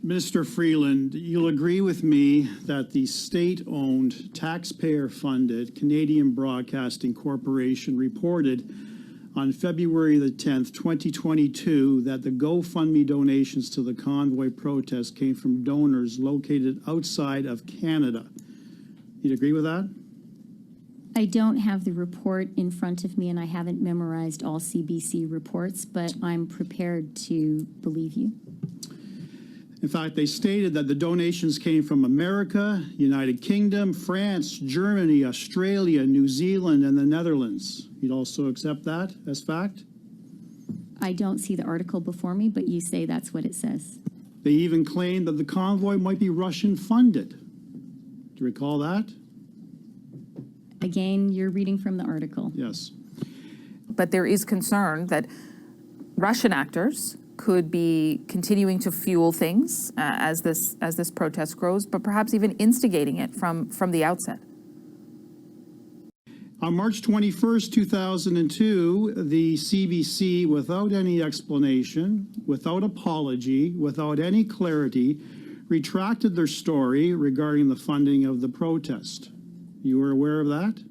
Mr. Freeland, you'll agree with me that the state-owned, taxpayer-funded Canadian Broadcasting Corporation reported on February the 10th, 2022, that the GoFundMe donations to the convoy protest came from donors located outside of Canada. You'd agree with that? I don't have the report in front of me, and I haven't memorized all CBC reports, but I'm prepared to believe you. In fact, they stated that the donations came from America, United Kingdom, France, Germany, Australia, New Zealand, and the Netherlands. You'd also accept that as fact? I don't see the article before me, but you say that's what it says. They even claimed that the convoy might be Russian-funded. Do you recall that? Again, you're reading from the article. Yes. But there is concern that Russian actors could be continuing to fuel things as this protest grows, but perhaps even instigating it from the outset. On March 21st, 2002, the CBC, without any explanation, without apology, without any clarity, retracted their story regarding the funding of the protest. You were aware of that?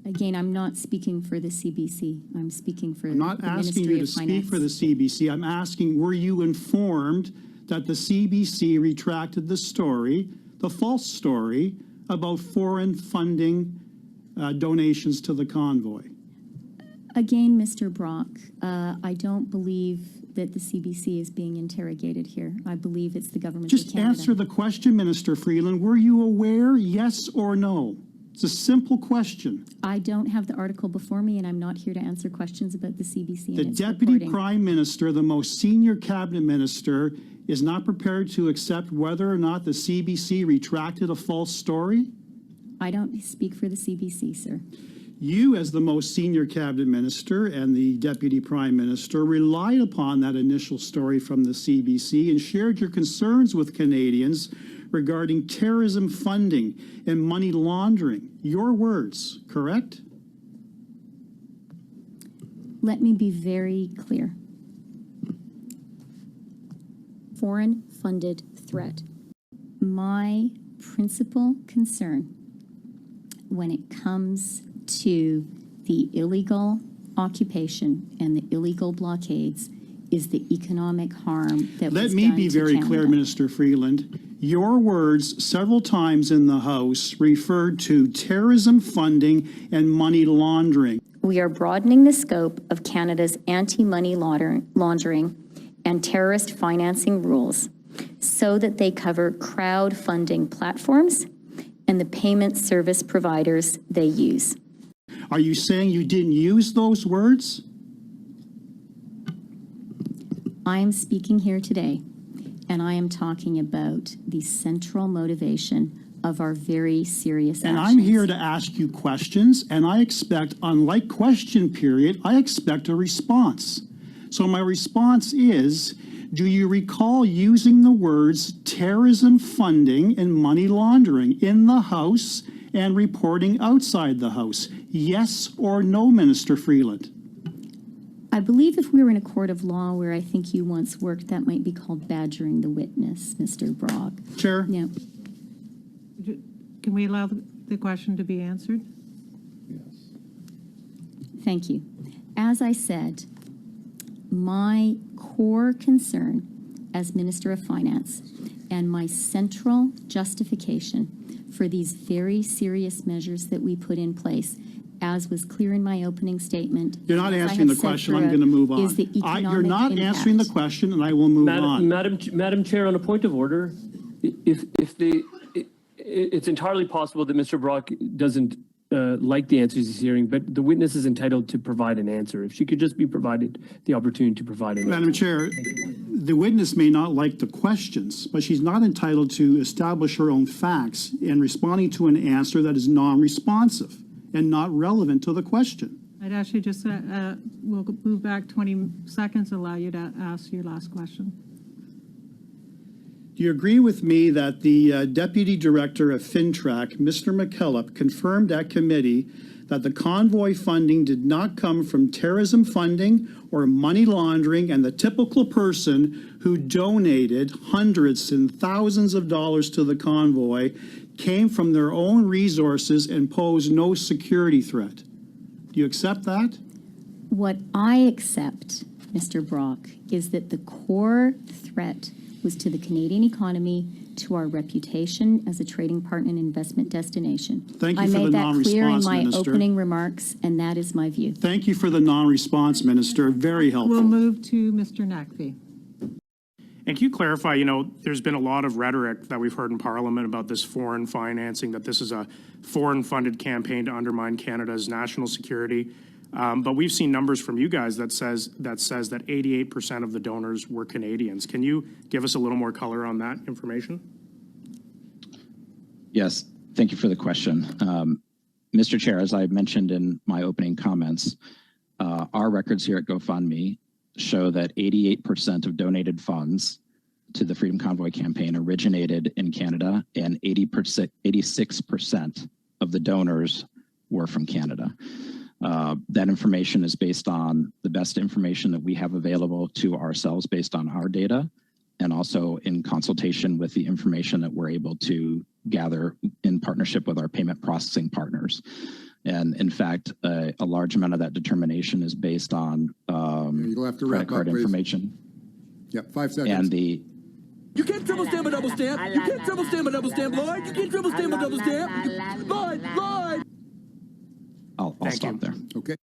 Again, I'm not speaking for the CBC. I'm speaking for I'm not asking you to speak for the CBC. I'm asking, were you informed that the CBC retracted the story, the false story, about foreign funding donations to the convoy? Again, Mr. Brock, I don't believe that the CBC is being interrogated here. I believe it's the government of Canada. Just answer the question, Minister Freeland. Were you aware, yes or no? It's a simple question. I don't have the article before me, and I'm not here to answer questions about the CBC and The its Deputy reporting. Prime Minister, the most senior cabinet minister, is not prepared to accept whether or not the CBC retracted a false story? I don't speak for the CBC, sir. You, as the most senior cabinet minister and the Deputy Prime Minister, relied upon that initial story from the CBC and shared your concerns with Canadians regarding terrorism funding and money laundering. Your words, correct? Let me be very clear. Foreign funded threat. My principal concern when it comes to the illegal occupation and the illegal blockades is the economic harm that was done to Canada. Let me be very clear, Minister Freeland. Your words several times in the House referred to terrorism funding and money laundering. We are broadening the scope of Canada's anti-money laundering and terrorist financing rules so that they cover crowdfunding platforms and the payment service providers they use. Are you saying you didn't use those words? I am speaking here today, and I am talking about the central motivation of our very serious And actions. I'm here to ask you questions, and I expect, unlike question period, I expect a response. So my response is, do you recall using the words terrorism funding and money laundering in the House and reporting outside the House? Yes or no, Minister Freeland? I believe if we were in a court of law where I think you once worked, that might be called badgering the witness, Mr. Brock. Chair? Yeah. Can we allow the question to be answered? Yes. Thank you. As I said, my core concern as Minister of Finance and my central justification for these very serious measures that we put in place, as was clear in my opening statement. You're not answering the question. I'm going to move on. You're not answering the question, and I will move on. Madam Chair, on a point of order, it's entirely possible that Mr. Brock doesn't like the answers he's hearing, but the witness is entitled to provide an answer. If she could just be provided the opportunity to provide an answer. Madam Chair, the witness may not like the questions, but she's not entitled to establish her own facts in responding to an answer that is non-responsive and not relevant to the question. I'd actually just, we'll move back 20 seconds, allow you to ask your last question. Do you agree with me that the Deputy Director of FinTrack, Mr. McKillop, confirmed at committee that the convoy funding did not come from terrorism funding or money laundering, and the typical person who donated hundreds and thousands of dollars to the convoy came from their own resources and posed no security threat? Do you accept that? What I accept, Mr. Brock, is that the core threat was to the Canadian economy, to our reputation as a trading partner and investment destination. Thank you for the I made that clear in non-response, my Minister. opening remarks, and that is my view. Thank you for the non-response, Minister. Very helpful. We'll move to Mr. Nakvi. And can you clarify, you know, there's been a lot of rhetoric that we've heard in Parliament about this foreign financing, that this is a foreign-funded campaign to undermine Canada's national security. But we've seen numbers from you guys that says that 88% of the donors were Canadians. Can you give us a little more color on that information? Yes, thank you for the question. Mr. Chair, as I mentioned in my opening comments, our records here at GoFundMe show that 88% of donated funds to the Freedom Convoy campaign originated in Canada, and 86% of the donors were from Canada. That information is based on the best information that we have available to ourselves based on our data, and also in consultation with the information that we're able to gather in partnership with our payment processing partners. And in fact, a large amount of that determination is based on You'll have to credit wrap card up, please. information. Yep, 5 seconds. And the You can't triple stamp a double stamp. You can't triple stamp a double stamp, Lloyd. You can't triple stamp a double stamp. Lloyd, Lloyd. I'll Thank stop you. there. Okay.